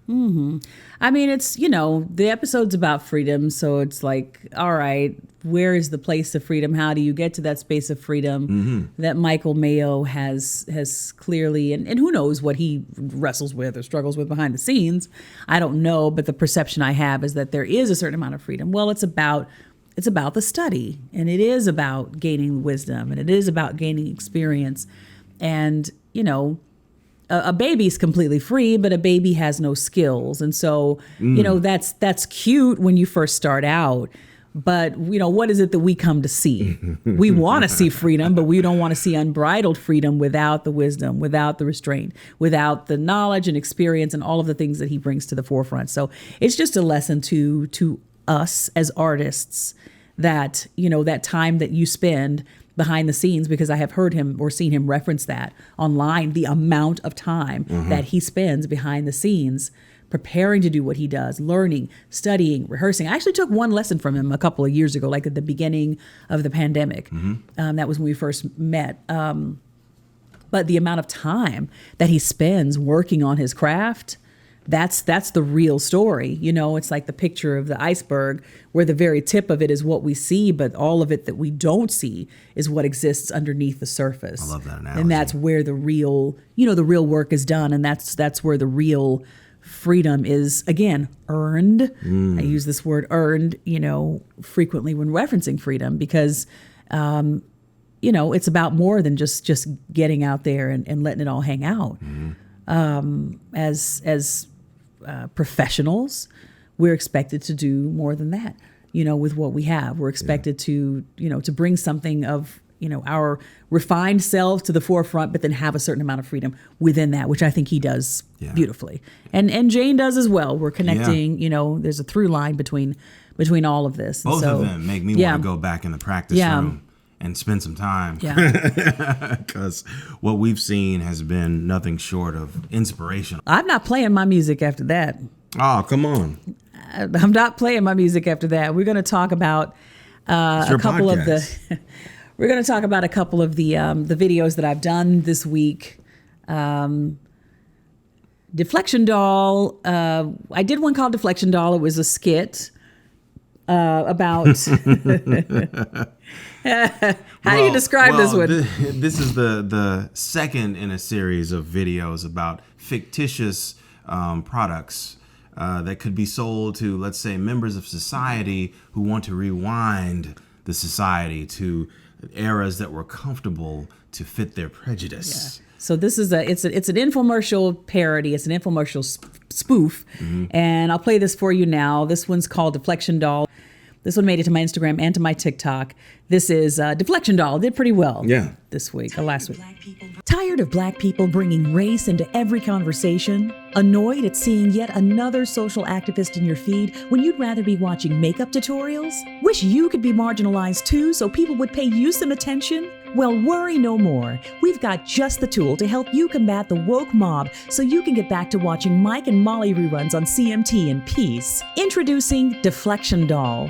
I mean, it's, you know, the episode's about freedom. So it's like, all right, where is the place of freedom? How do you get to that space of freedom that Michael Mayo has clearly, and who knows what he wrestles with or struggles with behind the scenes. I don't know, but the perception I have is that there is a certain amount of freedom. Well, it's about the study, and it is about gaining wisdom, and it is about gaining experience. And, you know, a baby's completely free, but a baby has no skills. And so, you know, that's cute when you first start out. But, you know, what is it that we come to see? We want to see freedom, but we don't want to see unbridled freedom without the wisdom, without the restraint, without the knowledge and experience and all of the things that he brings to the forefront. So it's just a lesson to us as artists that, you know, that time that you spend behind the scenes, because I have heard him or seen him reference that online, the amount of time that he spends behind the scenes preparing to do what he does, learning, studying, rehearsing. I actually took one lesson from him a couple of years ago, like at the beginning of the pandemic. That was when we first met. But the amount of time that he spends working on his craft, that's the real story. You know, it's like the picture of the iceberg where the very tip of it is what we see, but all of it that we don't see is what exists underneath the surface. I love that analogy. And that's where the real work is done. And that's where the real freedom is, again, earned. I use this word earned, you know, frequently when referencing freedom because, you know, it's about more than just getting out there and letting it all hang out. As professionals, we're expected to do more than that, you know, with what we have. We're expected to, you know, to bring something of, you know, our refined self to the forefront, but then have a certain amount of freedom within that, which I think he does beautifully. And Jane does as well. We're connecting, you know, there's a through line between all of this. Both of them make me want to go back in the practice room and spend some time. Because what we've seen has been nothing short of inspirational. I'm not playing my music after that. Oh, come on. I'm not playing my music after that. We're going to talk about a couple of the. We're going to talk about a couple of the videos that I've done this week. Deflection Doll. I did one called Deflection Doll. It was a skit about. How do you describe this one? This is the second in a series of videos about fictitious products that could be sold to, let's say, members of society who want to rewind the society to eras that were comfortable to fit their prejudice. Yeah. So this is it's an infomercial parody. It's an infomercial spoof, and I'll play this for you now. This one's called Deflection Doll. This one made it to my Instagram and to my TikTok. This is Deflection Doll. Did pretty well this week, or last week. Tired of black people bringing race into every conversation? Annoyed at seeing yet another social activist in your feed when you'd rather be watching makeup tutorials? Wish you could be marginalized too so people would pay you some attention? Well, worry no more. We've got just the tool to help you combat the woke mob so you can get back to watching Mike and Molly reruns on CMT in peace. Introducing Deflection Doll.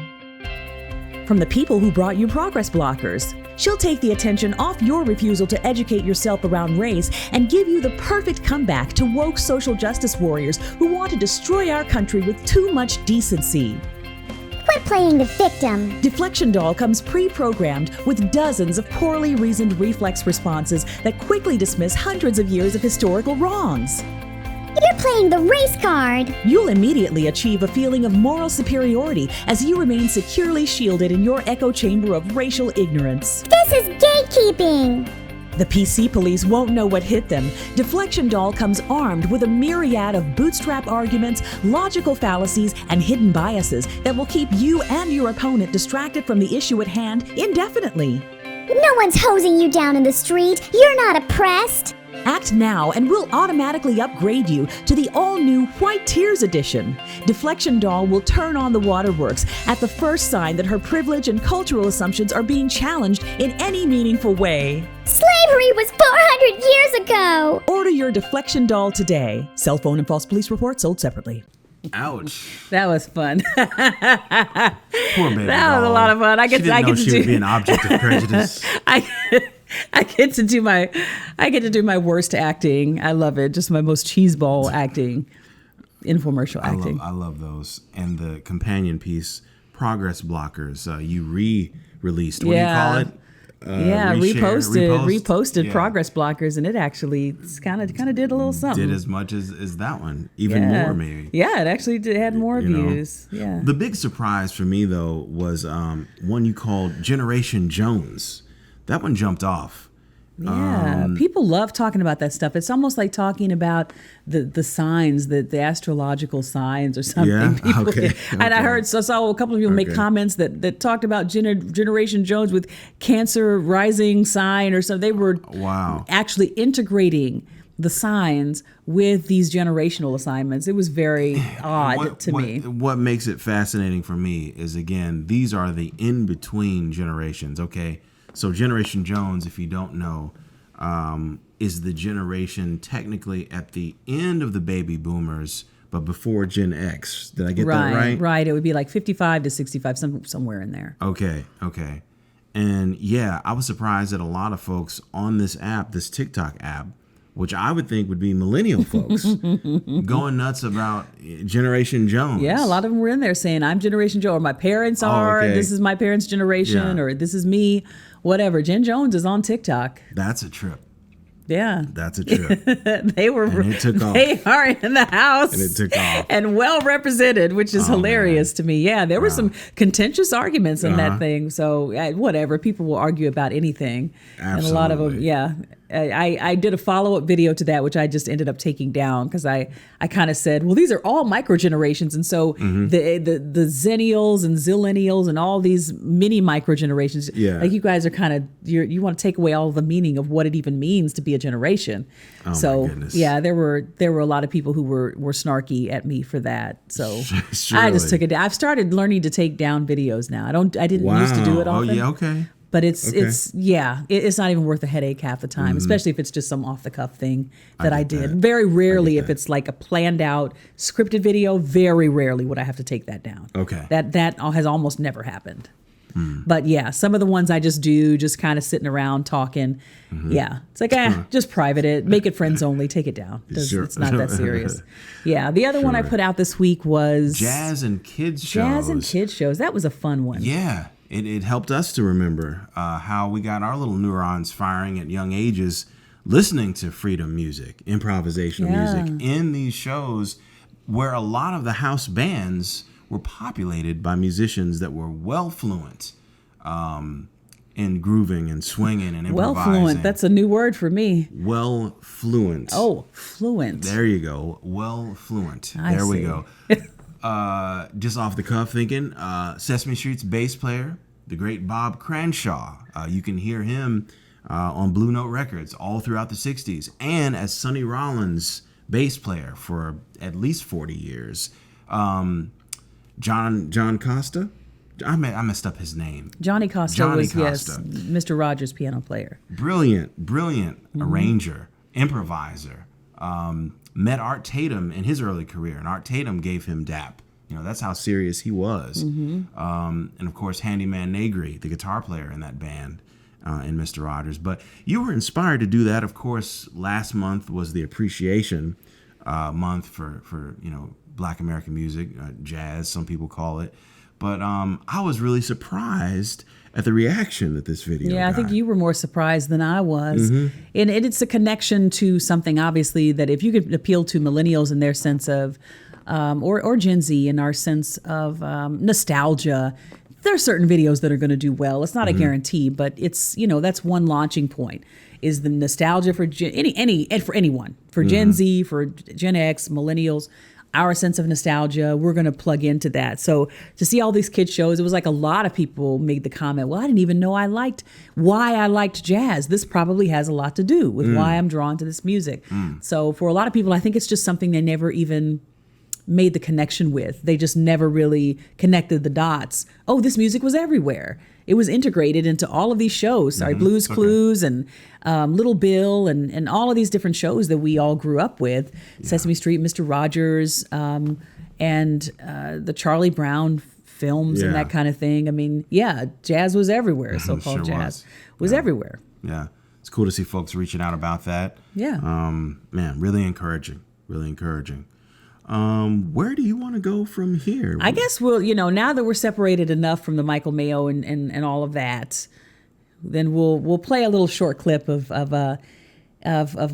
From the people who brought you progress blockers. She'll take the attention off your refusal to educate yourself around race and give you the perfect comeback to woke social justice warriors who want to destroy our country with too much decency. Quit playing the victim. Deflection Doll comes pre-programmed with dozens of poorly reasoned reflex responses that quickly dismiss hundreds of years of historical wrongs. You're playing the race card. You'll immediately achieve a feeling of moral superiority as you remain securely shielded in your echo chamber of racial ignorance. This is gatekeeping. The PC police won't know what hit them. Deflection Doll comes armed with a myriad of bootstrap arguments, logical fallacies, and hidden biases that will keep you and your opponent distracted from the issue at hand indefinitely. No one's hosing you down in the street. You're not oppressed. Act now and we'll automatically upgrade you to the all-new White Tears edition. Deflection Doll will turn on the waterworks at the first sign that her privilege and cultural assumptions are being challenged in any meaningful way. Slavery was 400 years ago. Order your Deflection Doll today. Cell phone and false police report sold separately. Ouch. That was fun. Poor baby That doll. was a lot of fun. I get she would be an object of prejudice. I get to do my worst acting. I love it. Just my most cheeseball acting, infomercial acting. I love those. And the companion piece, Progress Blockers, you re-released. What do you call it? Reposted Progress Blockers, and it actually kind of did a little something. Did as much as that one, even more maybe. Yeah, it actually had more views. Yeah. The big surprise for me though was one you called Generation Jones. That one jumped off. Yeah, people love talking about that stuff. It's almost like talking about the signs, the astrological signs or something. Yeah? People, Okay. And I saw a couple of people make comments that talked about Generation Jones with Cancer rising sign or something. They were actually integrating the signs with these generational assignments. It was very odd to me. What makes it fascinating for me is, again, these are the in-between generations, okay? So Generation Jones, if you don't know, is the generation technically at the end of the baby boomers, but before Gen X. Did I get that right? Right. It would be like 55 to 65, somewhere in there. Okay. And yeah, I was surprised that a lot of folks on this app, this TikTok app, which I would think would be millennial folks, going nuts about Generation Jones. Yeah, a lot of them were in there saying, I'm Generation Jones, or my parents are, this is my parents' generation, or this is me, whatever. Gen Jones is on TikTok. That's a trip. Yeah. That's a trip. And it took off. They are in the house. And it took off. And well represented, which is hilarious to me. Yeah, there were some contentious arguments in that thing. So whatever, people will argue about anything. Absolutely. And a lot of them, I did a follow-up video to that, which I just ended up taking down because I kind of said, well, these are all micro-generations. And so the Zennials and Zillennials and all these mini micro-generations, like you guys are kind of, you want to take away all the meaning of what it even means to be a generation. Oh, so, my goodness. Yeah, there were a lot of people who were snarky at me for that. So Surely. I just took it down. I've started learning to take down videos now. I didn't used to do it often. Oh, yeah, okay. But it's not even worth the headache half the time, especially if it's just some off the cuff thing that I did. Very rarely, if it's like a planned out scripted video, very rarely would I have to take that down. Okay. That has almost never happened. But yeah, some of the ones I just do, just kind of sitting around talking. Yeah, it's like, just private it, make it friends only, take it down. Sure. It's not that serious. Yeah, the other one I put out this week was Jazz and Kids shows. That was a fun one. Yeah. It helped us to remember how we got our little neurons firing at young ages listening to freedom music, improvisational music in these shows where a lot of the house bands were populated by musicians that were well fluent in grooving and swinging and improvising. Well fluent, that's a new word for me. Well fluent. Oh, fluent. There you go. Well fluent. I there we see. go. Just off the cuff thinking, Sesame Street's bass player, the great Bob Cranshaw. You can hear him on Blue Note Records all throughout the 60s, and as Sonny Rollins' bass player for at least 40 years. John Costa? I messed up his name. Johnny Costa was, yes, Mr. Rogers' piano player. Brilliant arranger, improviser. Met Art Tatum in his early career, and Art Tatum gave him DAP. You know, that's how serious he was. And of course, Handyman Negri, the guitar player in that band, in Mr. Rogers. But you were inspired to do that. Of course, last month was the appreciation month for Black American music, jazz, some people call it. But I was really surprised at the reaction that this video got. I think you were more surprised than I was. And it's a connection to something, obviously, that if you could appeal to millennials in their sense of, or Gen Z in our sense of nostalgia, there are certain videos that are going to do well. It's not a guarantee, but it's, that's one launching point, is the nostalgia for for anyone, for Gen Z, for Gen X, millennials. Our sense of nostalgia, we're going to plug into that. So to see all these kids shows, it was like a lot of people made the comment, well, I didn't even know why I liked jazz. This probably has a lot to do with why I'm drawn to this music. So for a lot of people, I think it's just something they never even made the connection with. They just never really connected the dots. Oh, this music was everywhere. It was integrated into all of these shows. Blues Clues and Little Bill and all of these different shows that we all grew up with. Sesame Street, Mr. Rogers, and the Charlie Brown films and that kind of thing. I mean, jazz was everywhere. So-called jazz was everywhere. Yeah. It's cool to see folks reaching out about that. Yeah. Man, really encouraging. Really encouraging. Where do you want to go from here? I guess we'll, now that we're separated enough from the Michael Mayo and all of that, then we'll play a little short clip of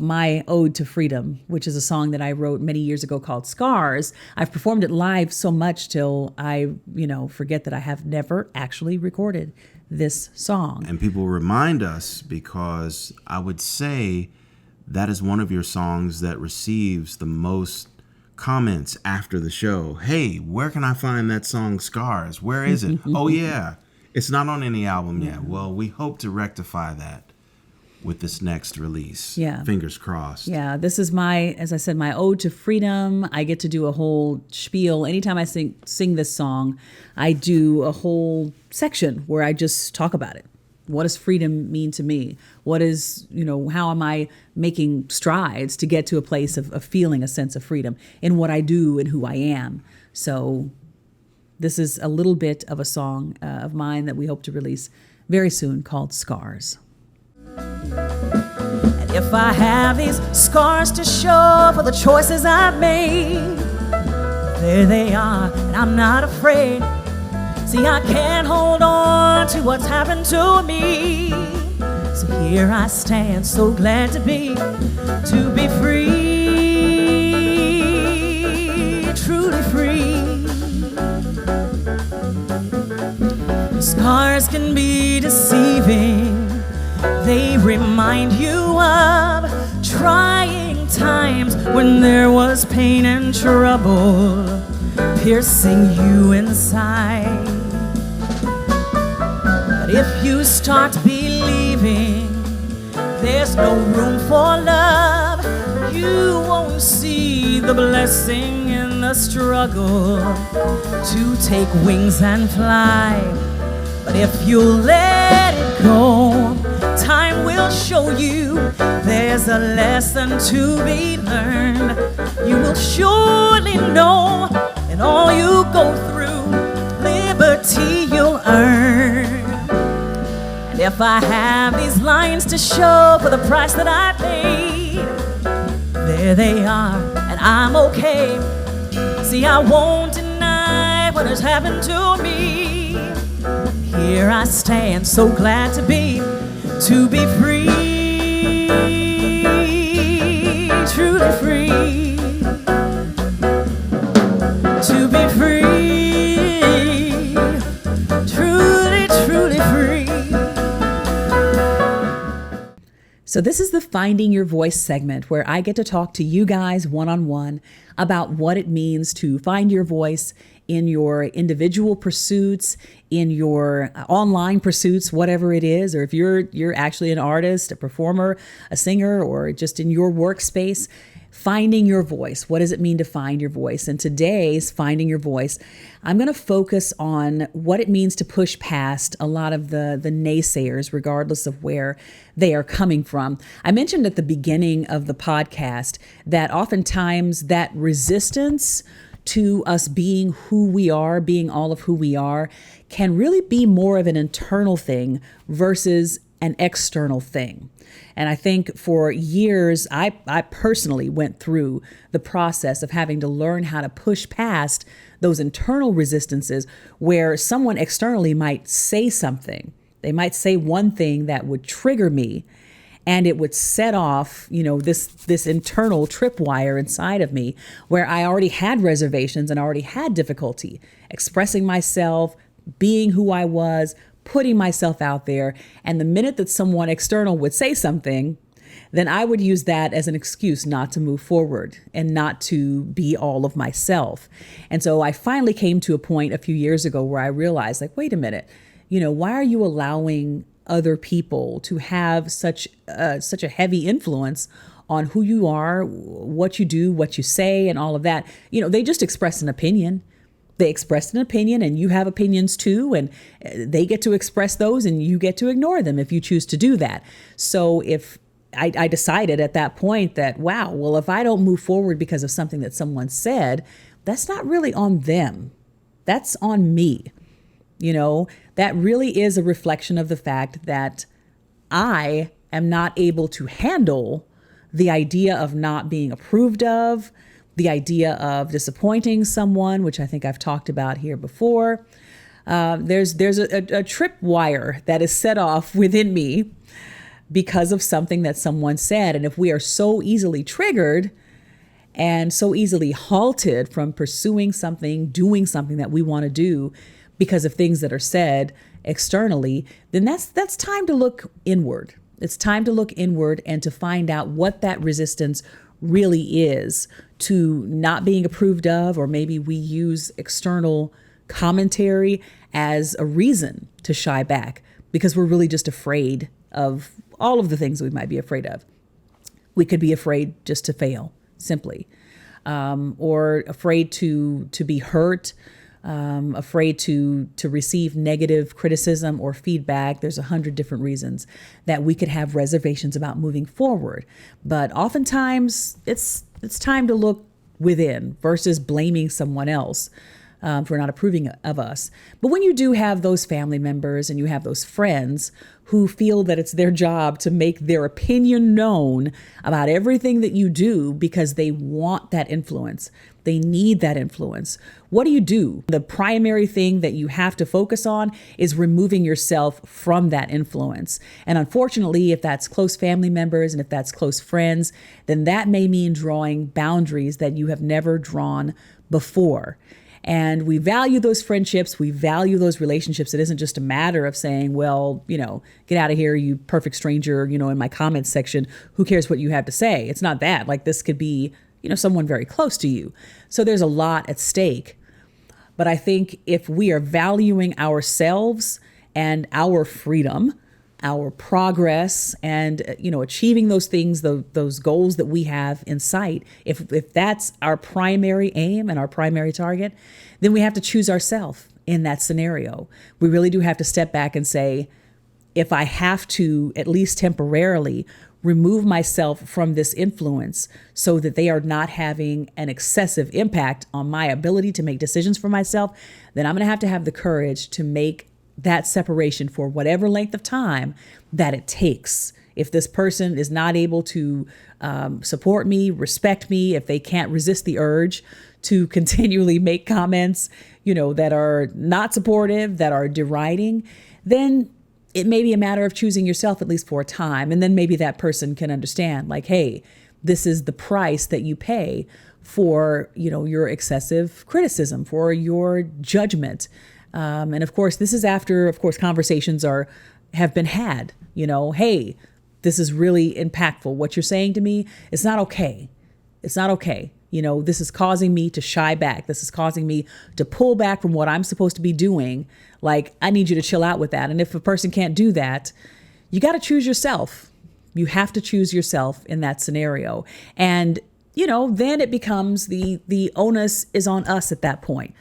my Ode to Freedom, which is a song that I wrote many years ago called Scars. I've performed it live so much till I, forget that I have never actually recorded this song. And people remind us, because I would say that is one of your songs that receives the most comments after the show. Hey, where can I find that song Scars? Where is it? Oh yeah, it's not on any album yet. Well, we hope to rectify that with this next release. Yeah. Fingers crossed. Yeah, this is as I said, my Ode to Freedom. I get to do a whole spiel. Anytime I sing this song, I do a whole section where I just talk about it. What does freedom mean to me? What is, how am I making strides to get to a place of feeling a sense of freedom in what I do and who I am? So this is a little bit of a song of mine that we hope to release very soon called Scars. And if I have these scars to show for the choices I've made, there they are, and I'm not afraid. See, I can't hold on to what's happened to me. So here I stand, so glad to be free, truly free. Scars can be deceiving. They remind you of trying times when there was pain and trouble piercing you inside. But if you start believing there's no room for love, you won't see the blessing in the struggle to take wings and fly. But if you let it go. Time will show you there's a lesson to be learned. You will surely know in all you go through, liberty you'll earn. And if I have these lines to show for the price that I paid, there they are, and I'm okay. See, I won't deny what has happened to me. Here I stand, so glad to be free, truly free, to be free, truly, truly free. So this is the Finding Your Voice segment where I get to talk to you guys one-on-one about what it means to find your voice in your individual pursuits, in your online pursuits, whatever it is, or if you're actually an artist, a performer, a singer, or just in your workspace, finding your voice. What does it mean to find your voice? And today's Finding Your Voice, I'm going to focus on what it means to push past a lot of the naysayers, regardless of where they are coming from. I mentioned at the beginning of the podcast that oftentimes that resistance to us being who we are, being all of who we are, can really be more of an internal thing versus an external thing. And I think for years, I personally went through the process of having to learn how to push past those internal resistances where someone externally might say something. They might say one thing that would trigger me, and it would set off, this internal tripwire inside of me where I already had reservations and already had difficulty expressing myself, being who I was, putting myself out there. And the minute that someone external would say something, then I would use that as an excuse not to move forward and not to be all of myself. And so I finally came to a point a few years ago where I realized, wait a minute, why are you allowing other people to have such a heavy influence on who you are, what you do, what you say, and all of that? They just express an opinion. They expressed an opinion, and you have opinions too, and they get to express those, and you get to ignore them if you choose to do that. So if I decided at that point that, wow, well, if I don't move forward because of something that someone said, that's not really on them. That's on me. That really is a reflection of the fact that I am not able to handle the idea of not being approved of, the idea of disappointing someone, which I think I've talked about here before. There's a tripwire that is set off within me because of something that someone said. And if we are so easily triggered and so easily halted from pursuing something, doing something that we want to do because of things that are said externally, then that's time to look inward. It's time to look inward and to find out what that resistance really is to not being approved of, or maybe we use external commentary as a reason to shy back because we're really just afraid of all of the things we might be afraid of. We could be afraid just to fail, simply, or afraid to be hurt, afraid to receive negative criticism or feedback. There's 100 different reasons that we could have reservations about moving forward. But oftentimes it's time to look within versus blaming someone else for not approving of us. But when you do have those family members and you have those friends who feel that it's their job to make their opinion known about everything that you do because they want that influence, they need that influence, what do? The primary thing that you have to focus on is removing yourself from that influence. And unfortunately, if that's close family members and if that's close friends, then that may mean drawing boundaries that you have never drawn before. And we value those friendships. We value those relationships. It isn't just a matter of saying, well, get out of here, you perfect stranger, in my comments section. Who cares what you have to say? It's not that. This could be, someone very close to you. So there's a lot at stake. But I think if we are valuing ourselves and our freedom, our progress, and achieving those things, those goals that we have in sight, if that's our primary aim and our primary target, then we have to choose ourselves in that scenario. We really do have to step back and say, if I have to, at least temporarily, remove myself from this influence so that they are not having an excessive impact on my ability to make decisions for myself, then I'm going to have the courage to make that separation for whatever length of time that it takes. If this person is not able to support me, respect me, if they can't resist the urge to continually make comments, that are not supportive, that are deriding, then it may be a matter of choosing yourself, at least for a time. And then maybe that person can understand, like, hey, this is the price that you pay for, your excessive criticism, for your judgment. And of course, this is after, conversations have been had, hey, this is really impactful. What you're saying to me, it's not okay. It's not okay. This is causing me to shy back. This is causing me to pull back from what I'm supposed to be doing. Like, I need you to chill out with that. And if a person can't do that, you got to choose yourself. You have to choose yourself in that scenario. And, then it becomes the onus is on us at that point.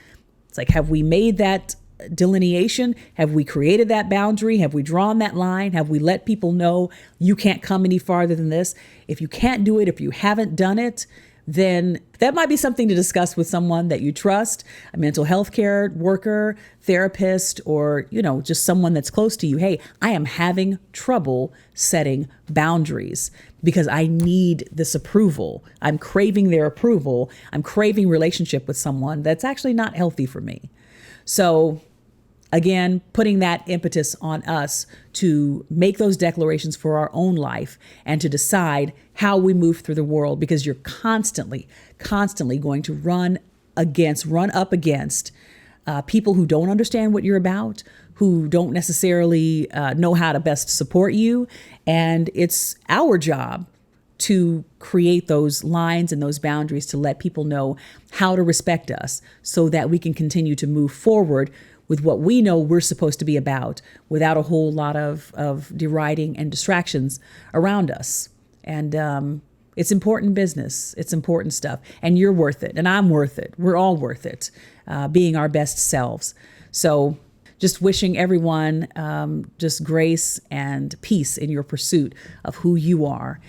It's like, have we made that delineation? Have we created that boundary? Have we drawn that line? Have we let people know you can't come any farther than this? If you can't do it, if you haven't done it, then that might be something to discuss with someone that you trust, a mental health care worker, therapist, or, just someone that's close to you. Hey, I am having trouble setting boundaries because I need this approval. I'm craving their approval. I'm craving relationship with someone that's actually not healthy for me. So again, putting that impetus on us to make those declarations for our own life and to decide how we move through the world, because you're constantly going to run up against people who don't understand what you're about, who don't necessarily know how to best support you. And it's our job to create those lines and those boundaries to let people know how to respect us so that we can continue to move forward with what we know we're supposed to be about without a whole lot of deriding and distractions around us. And it's important business. It's important stuff. And you're worth it. And I'm worth it. We're all worth it, being our best selves. So just wishing everyone just grace and peace in your pursuit of who you are.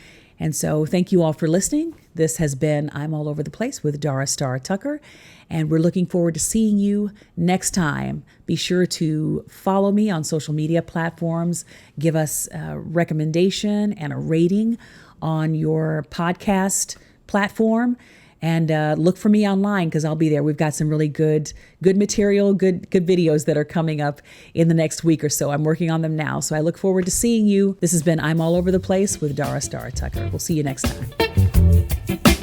And so thank you all for listening. This has been I'm All Over the Place with Dara Starr Tucker. And we're looking forward to seeing you next time. Be sure to follow me on social media platforms. Give us a recommendation and a rating on your podcast platform. And look for me online because I'll be there. We've got some really good material, good videos that are coming up in the next week or so. I'm working on them now. So I look forward to seeing you. This has been I'm All Over the Place with Dara Starr Tucker. We'll see you next time.